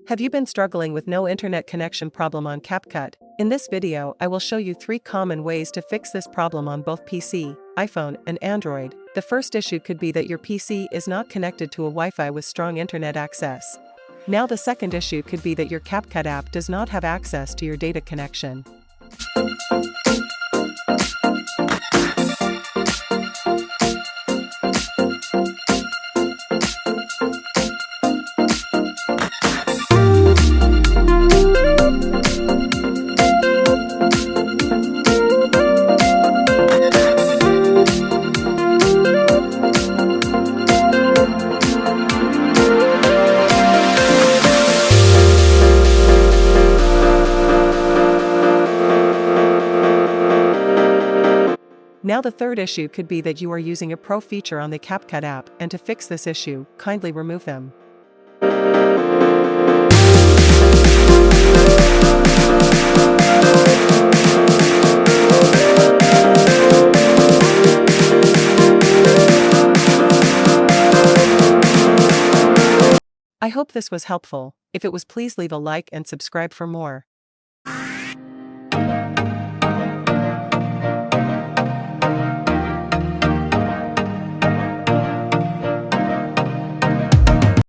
Have you been struggling with no internet connection problem on CapCut? In this video, I will show you 3 common ways to fix this problem on both PC, iPhone, and Android. The first issue could be that your PC is not connected to a Wi-Fi with strong internet access. Now the second issue could be that your CapCut app does not have access to your data connection. Now the third issue could be that you are using a pro feature on the CapCut app, and to fix this issue, kindly remove them. I hope this was helpful. If it was, please leave a like and subscribe for more.